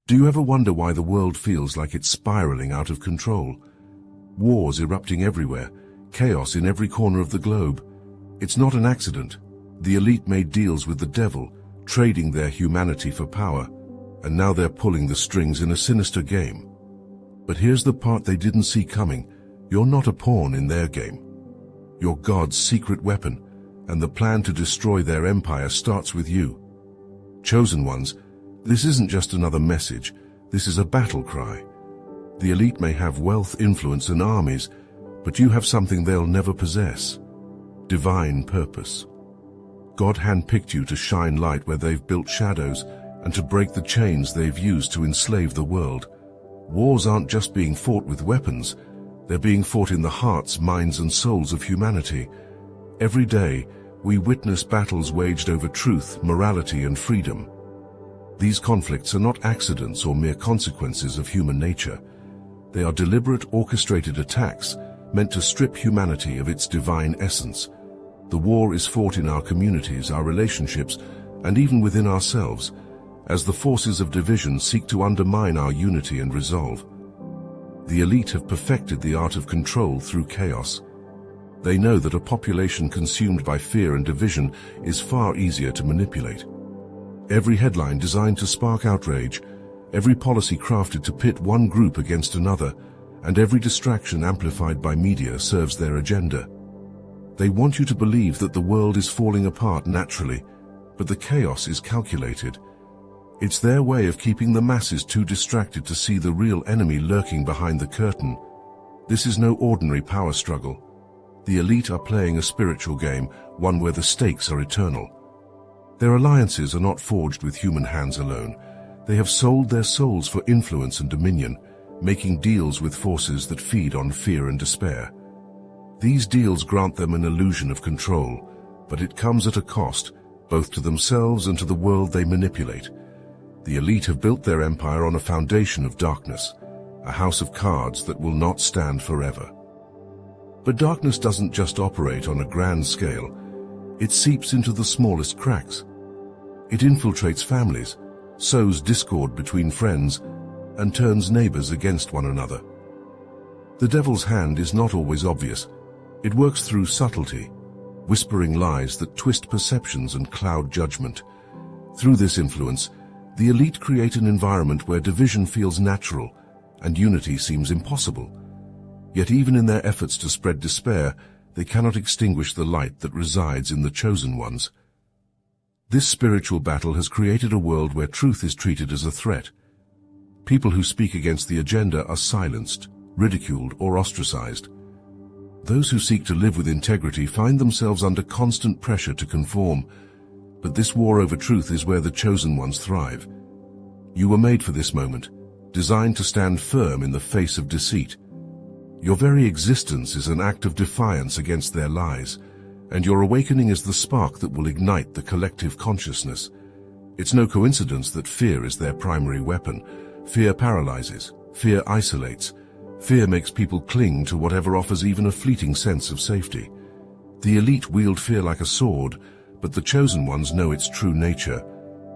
Do you ever wonder why the world feels like it's spiraling out of control? Wars erupting everywhere, chaos in every corner of the globe. It's not an accident. The elite made deals with the devil, trading their humanity for power, and now they're pulling the strings in a sinister game. But here's the part they didn't see coming. You're not a pawn in their game. You're God's secret weapon, and the plan to destroy their empire starts with you. Chosen ones, this isn't just another message, this is a battle cry. The elite may have wealth, influence, and armies, but you have something they'll never possess: divine purpose. God handpicked you to shine light where they've built shadows and to break the chains they've used to enslave the world. Wars aren't just being fought with weapons, they're being fought in the hearts, minds, and souls of humanity. Every day, we witness battles waged over truth, morality, and freedom. These conflicts are not accidents or mere consequences of human nature. They are deliberate, orchestrated attacks meant to strip humanity of its divine essence. The war is fought in our communities, our relationships, and even within ourselves, as the forces of division seek to undermine our unity and resolve. The elite have perfected the art of control through chaos. They know that a population consumed by fear and division is far easier to manipulate. Every headline designed to spark outrage, every policy crafted to pit one group against another, and every distraction amplified by media serves their agenda. They want you to believe that the world is falling apart naturally, but the chaos is calculated. It's their way of keeping the masses too distracted to see the real enemy lurking behind the curtain. This is no ordinary power struggle. The elite are playing a spiritual game, one where the stakes are eternal. Their alliances are not forged with human hands alone. They have sold their souls for influence and dominion, making deals with forces that feed on fear and despair. These deals grant them an illusion of control, but it comes at a cost, both to themselves and to the world they manipulate. The elite have built their empire on a foundation of darkness, a house of cards that will not stand forever. But darkness doesn't just operate on a grand scale. It seeps into the smallest cracks. It infiltrates families, sows discord between friends, and turns neighbors against one another. The devil's hand is not always obvious. It works through subtlety, whispering lies that twist perceptions and cloud judgment. Through this influence, the elite create an environment where division feels natural and unity seems impossible. Yet even in their efforts to spread despair, they cannot extinguish the light that resides in the chosen ones. This spiritual battle has created a world where truth is treated as a threat. People who speak against the agenda are silenced, ridiculed, or ostracized. Those who seek to live with integrity find themselves under constant pressure to conform. But this war over truth is where the chosen ones thrive. You were made for this moment, designed to stand firm in the face of deceit. Your very existence is an act of defiance against their lies, and your awakening is the spark that will ignite the collective consciousness. It's no coincidence that fear is their primary weapon. Fear paralyzes, fear isolates, fear makes people cling to whatever offers even a fleeting sense of safety. The elite wield fear like a sword, but the chosen ones know its true nature.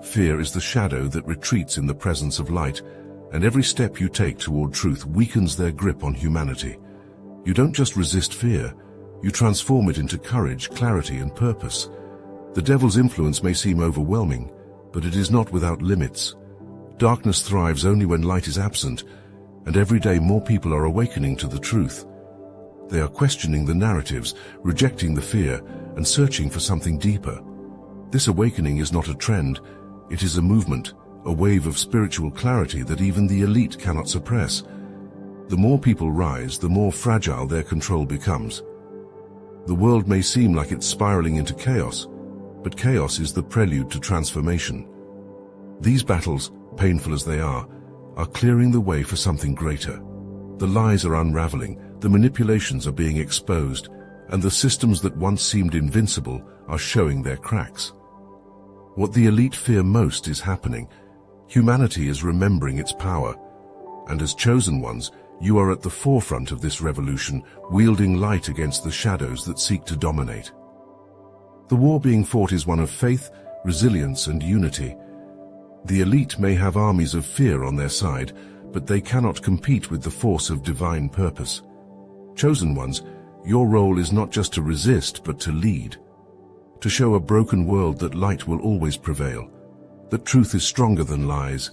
Fear is the shadow that retreats in the presence of light, and every step you take toward truth weakens their grip on humanity. You don't just resist fear, you transform it into courage, clarity, and purpose. The devil's influence may seem overwhelming, but it is not without limits. Darkness thrives only when light is absent, and every day more people are awakening to the truth. They are questioning the narratives, rejecting the fear, and searching for something deeper. This awakening is not a trend, it is a movement, a wave of spiritual clarity that even the elite cannot suppress. The more people rise, the more fragile their control becomes. The world may seem like it's spiraling into chaos, but chaos is the prelude to transformation. These battles, painful as they are clearing the way for something greater. The lies are unraveling, the manipulations are being exposed, and the systems that once seemed invincible are showing their cracks. What the elite fear most is happening. Humanity is remembering its power, and as chosen ones, you are at the forefront of this revolution, wielding light against the shadows that seek to dominate. The war being fought is one of faith, resilience, and unity. The elite may have armies of fear on their side, but they cannot compete with the force of divine purpose. Chosen ones, your role is not just to resist, but to lead. To show a broken world that light will always prevail, that truth is stronger than lies,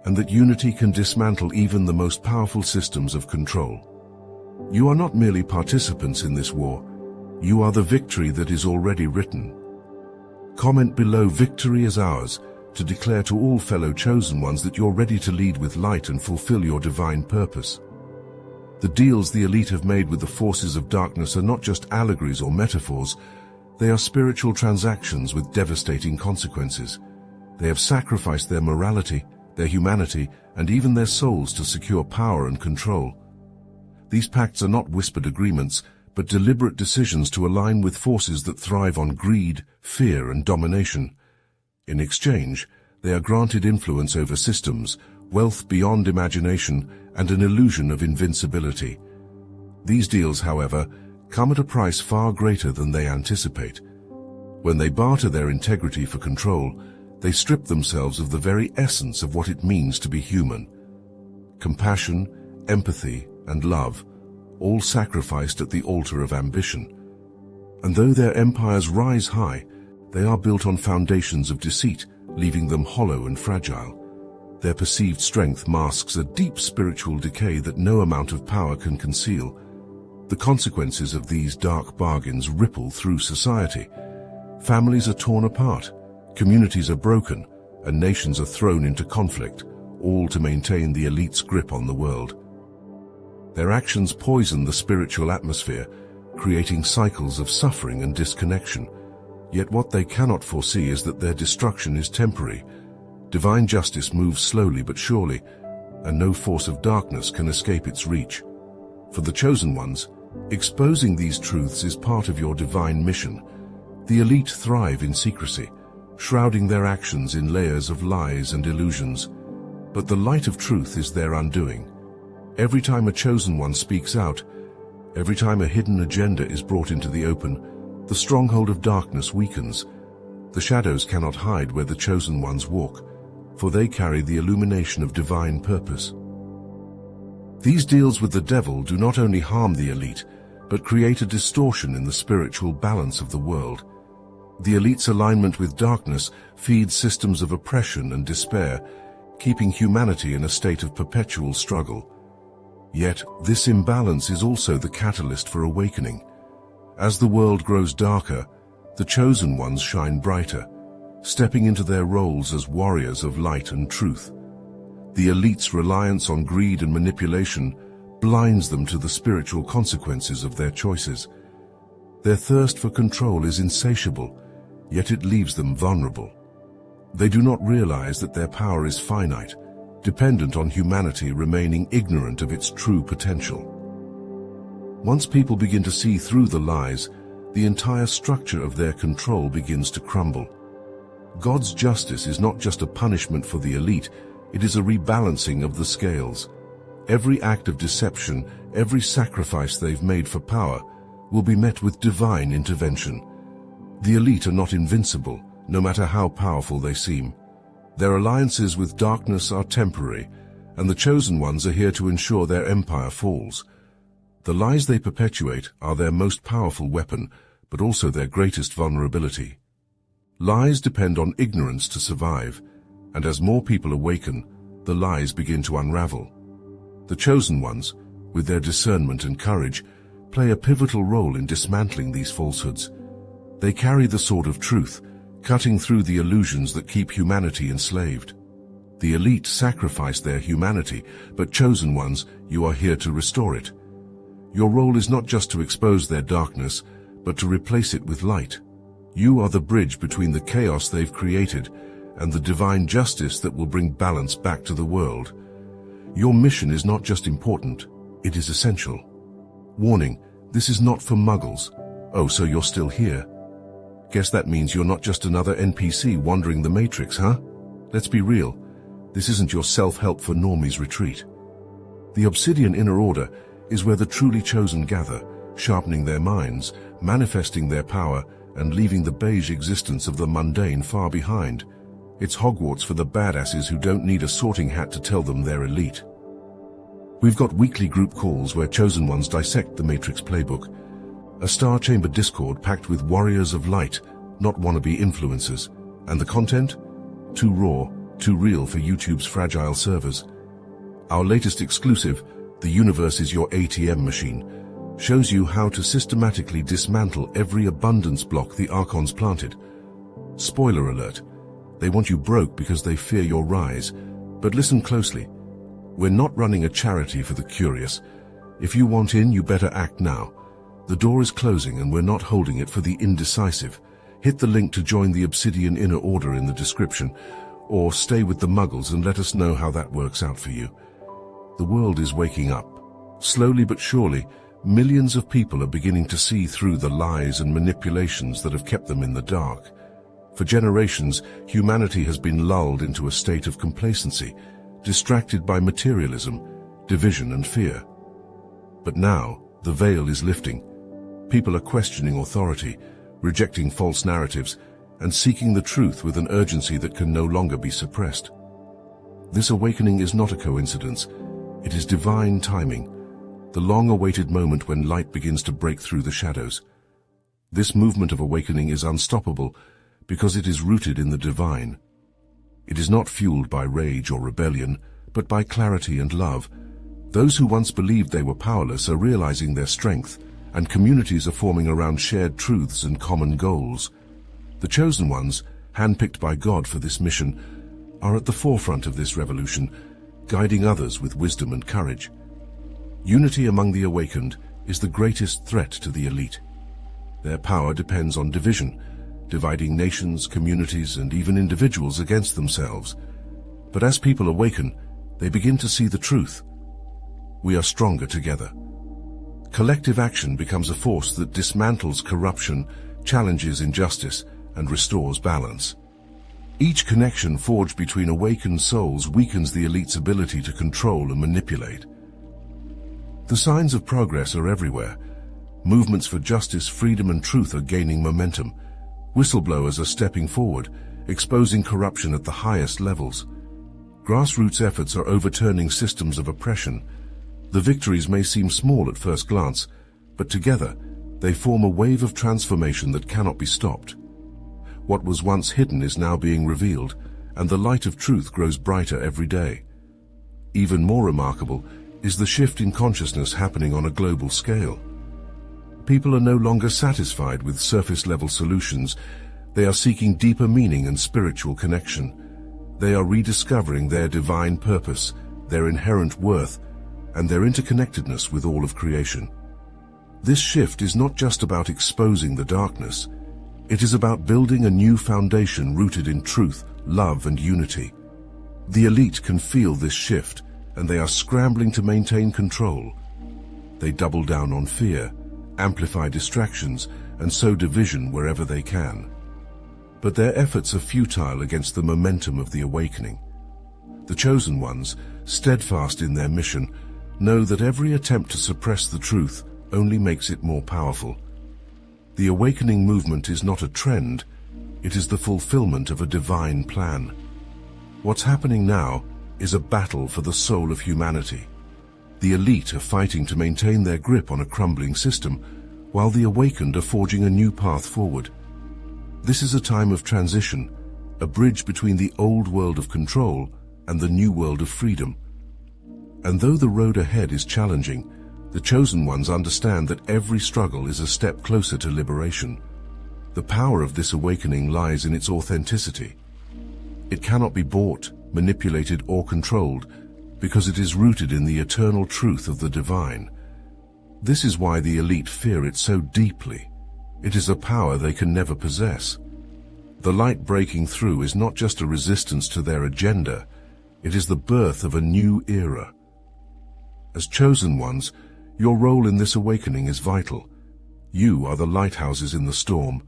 and that unity can dismantle even the most powerful systems of control. You are not merely participants in this war. You are the victory that is already written. Comment below "Victory is ours" to declare to all fellow chosen ones that you're ready to lead with light and fulfill your divine purpose. The deals the elite have made with the forces of darkness are not just allegories or metaphors. They are spiritual transactions with devastating consequences. They have sacrificed their morality, their humanity, and even their souls to secure power and control. These pacts are not whispered agreements, but deliberate decisions to align with forces that thrive on greed, fear, and domination. In exchange, they are granted influence over systems, wealth beyond imagination, and an illusion of invincibility. These deals, however, come at a price far greater than they anticipate. When they barter their integrity for control, they strip themselves of the very essence of what it means to be human. Compassion, empathy, and love, all sacrificed at the altar of ambition. And though their empires rise high, they are built on foundations of deceit, leaving them hollow and fragile. Their perceived strength masks a deep spiritual decay that no amount of power can conceal. The consequences of these dark bargains ripple through society. Families are torn apart, communities are broken, and nations are thrown into conflict, all to maintain the elite's grip on the world. Their actions poison the spiritual atmosphere, creating cycles of suffering and disconnection. Yet what they cannot foresee is that their destruction is temporary. Divine justice moves slowly but surely, and no force of darkness can escape its reach. For the chosen ones, exposing these truths is part of your divine mission. The elite thrive in secrecy, shrouding their actions in layers of lies and illusions. But the light of truth is their undoing. Every time a chosen one speaks out, every time a hidden agenda is brought into the open, the stronghold of darkness weakens. The shadows cannot hide where the chosen ones walk, for they carry the illumination of divine purpose. These deals with the devil do not only harm the elite, but create a distortion in the spiritual balance of the world. The elite's alignment with darkness feeds systems of oppression and despair, keeping humanity in a state of perpetual struggle. Yet, this imbalance is also the catalyst for awakening. As the world grows darker, the chosen ones shine brighter, stepping into their roles as warriors of light and truth. The elite's reliance on greed and manipulation blinds them to the spiritual consequences of their choices. Their thirst for control is insatiable, yet it leaves them vulnerable. They do not realize that their power is finite, dependent on humanity remaining ignorant of its true potential. Once people begin to see through the lies, the entire structure of their control begins to crumble. God's justice is not just a punishment for the elite, it is a rebalancing of the scales. Every act of deception, every sacrifice they've made for power, will be met with divine intervention. The elite are not invincible, no matter how powerful they seem. Their alliances with darkness are temporary, and the chosen ones are here to ensure their empire falls. The lies they perpetuate are their most powerful weapon, but also their greatest vulnerability. Lies depend on ignorance to survive, and as more people awaken, the lies begin to unravel. The chosen ones, with their discernment and courage, play a pivotal role in dismantling these falsehoods. They carry the sword of truth, cutting through the illusions that keep humanity enslaved. The elite sacrifice their humanity, but chosen ones, you are here to restore it. Your role is not just to expose their darkness, but to replace it with light. You are the bridge between the chaos they've created and the divine justice that will bring balance back to the world. Your mission is not just important, it is essential. Warning, this is not for muggles. Oh, so you're still here? Guess that means you're not just another NPC wandering the Matrix, huh? Let's be real, this isn't your self-help for normies retreat. The Obsidian Inner Order is where the truly chosen gather, sharpening their minds, manifesting their power, and leaving the beige existence of the mundane far behind. It's Hogwarts for the badasses who don't need a sorting hat to tell them they're elite. We've got weekly group calls where chosen ones dissect the Matrix playbook. A Star Chamber Discord packed with warriors of light, not wannabe influencers. And the content? Too raw, too real for YouTube's fragile servers. Our latest exclusive, The Universe is Your ATM Machine, shows you how to systematically dismantle every abundance block the Archons planted. Spoiler alert, they want you broke because they fear your rise. But listen closely. We're not running a charity for the curious. If you want in, you better act now. The door is closing and we're not holding it for the indecisive. Hit the link to join the Obsidian Inner Order in the description, or stay with the Muggles and let us know how that works out for you. The world is waking up. Slowly but surely, millions of people are beginning to see through the lies and manipulations that have kept them in the dark. For generations, humanity has been lulled into a state of complacency, distracted by materialism, division and fear. But now, the veil is lifting. People are questioning authority, rejecting false narratives, and seeking the truth with an urgency that can no longer be suppressed. This awakening is not a coincidence. It is divine timing, the long-awaited moment when light begins to break through the shadows. This movement of awakening is unstoppable because it is rooted in the divine. It is not fueled by rage or rebellion, but by clarity and love. Those who once believed they were powerless are realizing their strength, and communities are forming around shared truths and common goals. The chosen ones, handpicked by God for this mission, are at the forefront of this revolution, guiding others with wisdom and courage. Unity among the awakened is the greatest threat to the elite. Their power depends on division, dividing nations, communities, and even individuals against themselves. But as people awaken, they begin to see the truth. We are stronger together. Collective action becomes a force that dismantles corruption, challenges injustice, and restores balance. Each connection forged between awakened souls weakens the elite's ability to control and manipulate. The signs of progress are everywhere. Movements for justice, freedom, and truth are gaining momentum. Whistleblowers are stepping forward, exposing corruption at the highest levels. Grassroots efforts are overturning systems of oppression. The victories may seem small at first glance, but together they form a wave of transformation that cannot be stopped. What was once hidden is now being revealed, and the light of truth grows brighter every day. Even more remarkable is the shift in consciousness happening on a global scale. People are no longer satisfied with surface-level solutions. They are seeking deeper meaning and spiritual connection. They are rediscovering their divine purpose, their inherent worth, and their interconnectedness with all of creation. This shift is not just about exposing the darkness. It is about building a new foundation rooted in truth, love, and unity. The elite can feel this shift, and they are scrambling to maintain control. They double down on fear, amplify distractions, and sow division wherever they can. But their efforts are futile against the momentum of the awakening. The chosen ones, steadfast in their mission, know that every attempt to suppress the truth only makes it more powerful. The awakening movement is not a trend, it is the fulfillment of a divine plan. What's happening now is a battle for the soul of humanity. The elite are fighting to maintain their grip on a crumbling system, while the awakened are forging a new path forward. This is a time of transition, a bridge between the old world of control and the new world of freedom. And though the road ahead is challenging, the chosen ones understand that every struggle is a step closer to liberation. The power of this awakening lies in its authenticity. It cannot be bought, manipulated, or controlled, because it is rooted in the eternal truth of the divine. This is why the elite fear it so deeply. It is a power they can never possess. The light breaking through is not just a resistance to their agenda, it is the birth of a new era. As chosen ones, your role in this awakening is vital. You are the lighthouses in the storm,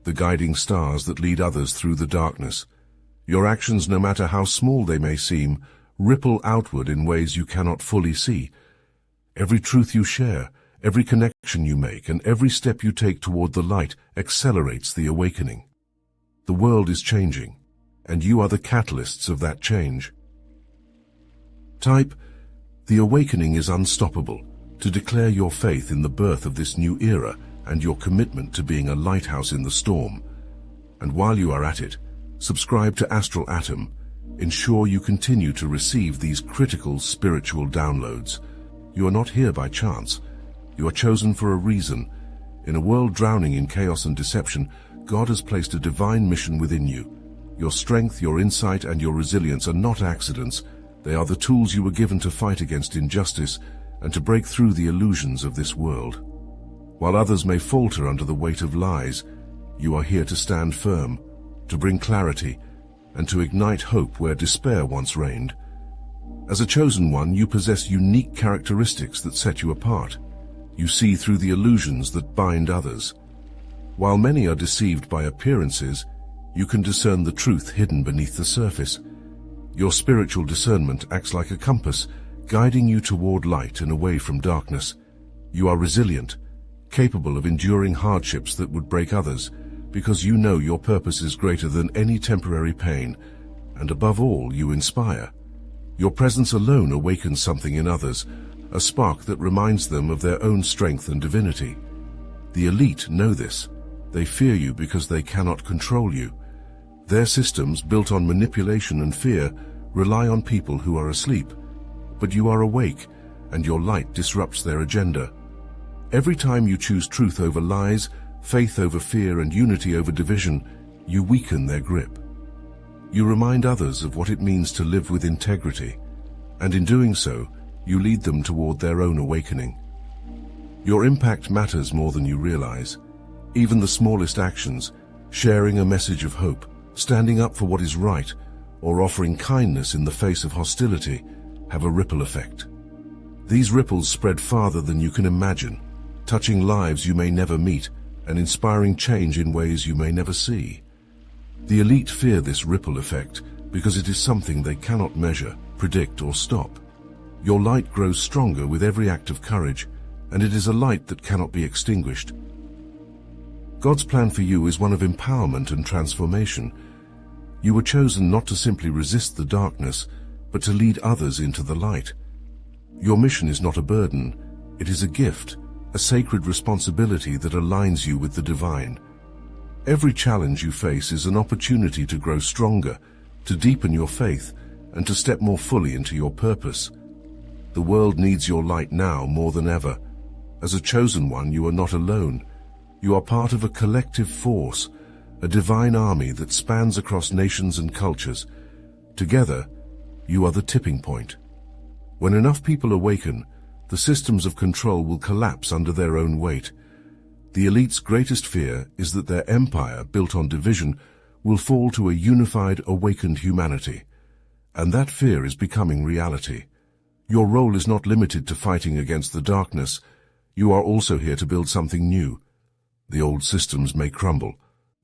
the guiding stars that lead others through the darkness. Your actions, no matter how small they may seem, ripple outward in ways you cannot fully see. Every truth you share, every connection you make, and every step you take toward the light accelerates the awakening. The world is changing. and you are the catalysts of that change. Type, "The awakening is unstoppable," to declare your faith in the birth of this new era and your commitment to being a lighthouse in the storm. And while you are at it, subscribe to Astral Atom. Ensure you continue to receive these critical spiritual downloads. You are not here by chance. You are chosen for a reason. In a world drowning in chaos and deception, God has placed a divine mission within you. Your strength, your insight, and your resilience are not accidents. They are the tools you were given to fight against injustice and to break through the illusions of this world. While others may falter under the weight of lies, you are here to stand firm, to bring clarity, and to ignite hope where despair once reigned. As a chosen one, you possess unique characteristics that set you apart. You see through the illusions that bind others. While many are deceived by appearances, you can discern the truth hidden beneath the surface. Your spiritual discernment acts like a compass, guiding you toward light and away from darkness. You are resilient, capable of enduring hardships that would break others, because you know your purpose is greater than any temporary pain, and above all, you inspire. Your presence alone awakens something in others, a spark that reminds them of their own strength and divinity. The elite know this. They fear you because they cannot control you. Their systems, built on manipulation and fear, rely on people who are asleep. But you are awake, and your light disrupts their agenda. Every time you choose truth over lies, faith over fear, and unity over division, you weaken their grip. You remind others of what it means to live with integrity, and in doing so, you lead them toward their own awakening. Your impact matters more than you realize. Even the smallest actions, sharing a message of hope, standing up for what is right, or offering kindness in the face of hostility, have a ripple effect. These ripples spread farther than you can imagine, touching lives you may never meet and inspiring change in ways you may never see. The elite fear this ripple effect because it is something they cannot measure, predict, or stop. Your light grows stronger with every act of courage, and it is a light that cannot be extinguished. God's plan for you is one of empowerment and transformation. You were chosen not to simply resist the darkness, but to lead others into the light. Your mission is not a burden, it is a gift, a sacred responsibility that aligns you with the divine. Every challenge you face is an opportunity to grow stronger, to deepen your faith, and to step more fully into your purpose. The world needs your light now more than ever. As a chosen one, you are not alone. You are part of a collective force, a divine army that spans across nations and cultures. Together, you are the tipping point. When enough people awaken, the systems of control will collapse under their own weight. The elite's greatest fear is that their empire, built on division, will fall to a unified, awakened humanity. And that fear is becoming reality. Your role is not limited to fighting against the darkness. You are also here to build something new. The old systems may crumble,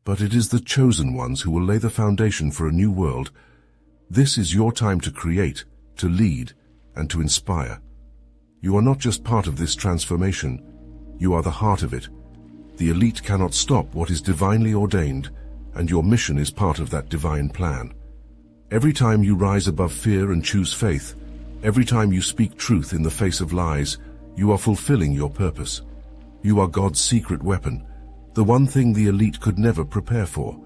but it is the chosen ones who will lay the foundation for a new world. This is your time to create, to lead, and to inspire. You are not just part of this transformation, you are the heart of it. The elite cannot stop what is divinely ordained, and your mission is part of that divine plan. Every time you rise above fear and choose faith, every time you speak truth in the face of lies, you are fulfilling your purpose. You are God's secret weapon, the one thing the elite could never prepare for.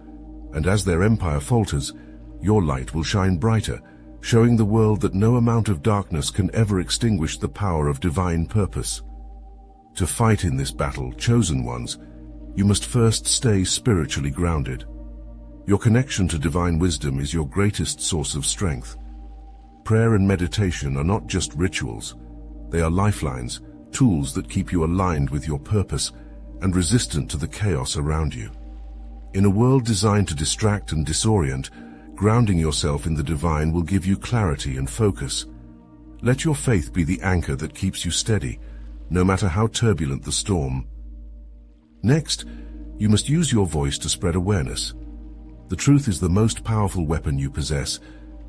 And as their empire falters, your light will shine brighter, showing the world that no amount of darkness can ever extinguish the power of divine purpose. To fight in this battle, chosen ones, you must first stay spiritually grounded. Your connection to divine wisdom is your greatest source of strength. Prayer and meditation are not just rituals. They are lifelines, tools that keep you aligned with your purpose and resistant to the chaos around you. In a world designed to distract and disorient, grounding yourself in the divine will give you clarity and focus. Let your faith be the anchor that keeps you steady, no matter how turbulent the storm. Next, you must use your voice to spread awareness. The truth is the most powerful weapon you possess,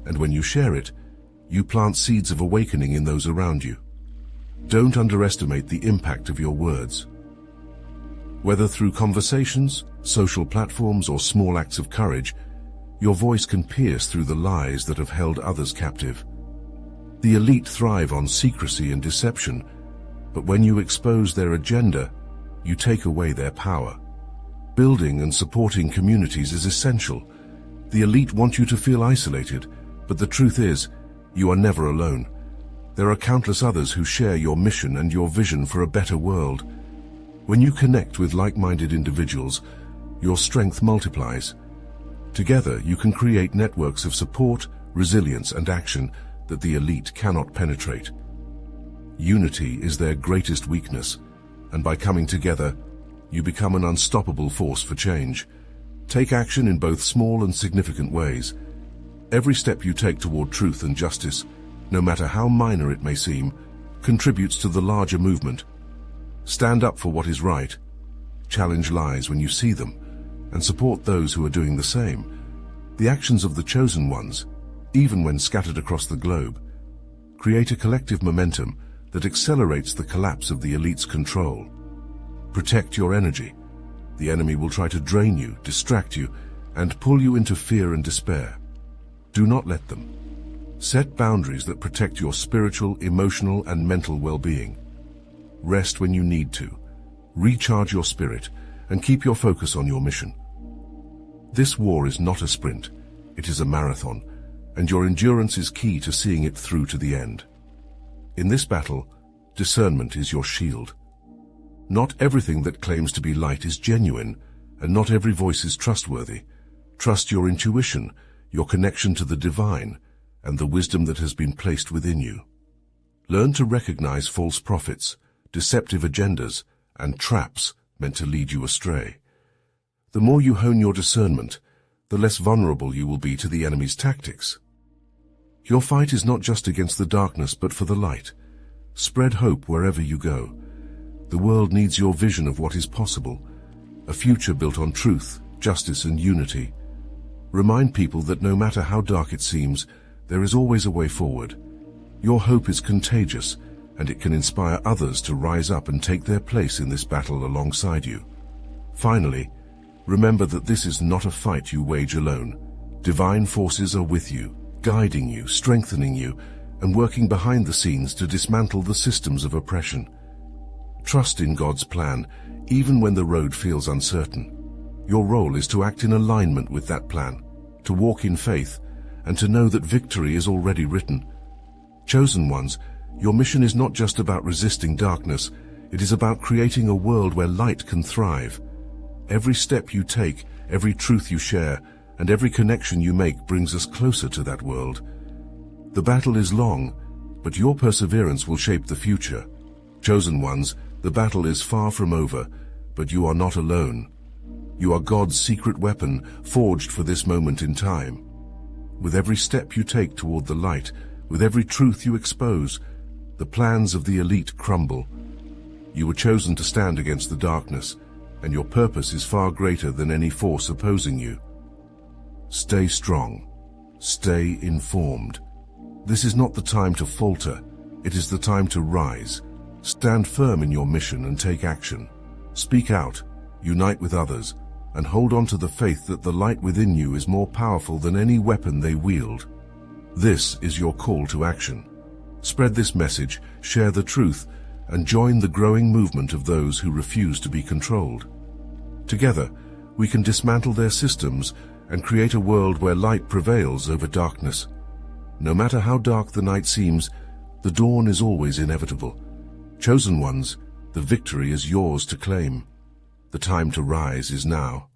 and when you share it, you plant seeds of awakening in those around you. Don't underestimate the impact of your words. Whether through conversations, social platforms, or small acts of courage, Your voice can pierce through the lies that have held others captive. The elite thrive on secrecy and deception, but when you expose their agenda, you take away their power. Building and supporting communities is essential. The elite want you to feel isolated, but the truth is, you are never alone. There are countless others who share your mission and your vision for a better world. When you connect with like-minded individuals, your strength multiplies. Together, you can create networks of support, resilience, and action that the elite cannot penetrate. Unity is their greatest weakness, and by coming together, you become an unstoppable force for change. Take action in both small and significant ways. Every step you take toward truth and justice, no matter how minor it may seem, contributes to the larger movement. Stand up for what is right, challenge lies when you see them, and support those who are doing the same. The actions of the chosen ones, even when scattered across the globe, create a collective momentum that accelerates the collapse of the elite's control. Protect your energy. The enemy will try to drain you, distract you, and pull you into fear and despair. Do not let them. Set boundaries that protect your spiritual, emotional, and mental well-being. Rest when you need to. Recharge your spirit, and keep your focus on your mission. This war is not a sprint, it is a marathon, and your endurance is key to seeing it through to the end. In this battle, discernment is your shield. Not everything that claims to be light is genuine, and not every voice is trustworthy. Trust your intuition, your connection to the divine, and the wisdom that has been placed within you. Learn to recognize false prophets, deceptive agendas, and traps meant to lead you astray. The more you hone your discernment, the less vulnerable you will be to the enemy's tactics. Your fight is not just against the darkness, but for the light. Spread hope wherever you go. The world needs your vision of what is possible, a future built on truth, justice, and unity. Remind people that no matter how dark it seems, there is always a way forward. Your hope is contagious, and it can inspire others to rise up and take their place in this battle alongside you. Finally, remember that this is not a fight you wage alone. Divine forces are with you, guiding you, strengthening you, and working behind the scenes to dismantle the systems of oppression. Trust in God's plan, even when the road feels uncertain. Your role is to act in alignment with that plan, to walk in faith, and to know that victory is already written. Chosen ones, your mission is not just about resisting darkness, it is about creating a world where light can thrive. Every step you take, every truth you share, and every connection you make brings us closer to that world. The battle is long, but your perseverance will shape the future. Chosen ones, the battle is far from over, but you are not alone. You are God's secret weapon, forged for this moment in time. With every step you take toward the light, with every truth you expose, the plans of the elite crumble. You were chosen to stand against the darkness, and your purpose is far greater than any force opposing you. Stay strong. Stay informed. This is not the time to falter. It is the time to rise. Stand firm in your mission and take action. Speak out, unite with others, and hold on to the faith that the light within you is more powerful than any weapon they wield. This is your call to action. Spread this message, share the truth, and join the growing movement of those who refuse to be controlled. Together, we can dismantle their systems and create a world where light prevails over darkness. No matter how dark the night seems, the dawn is always inevitable. Chosen ones, the victory is yours to claim. The time to rise is now.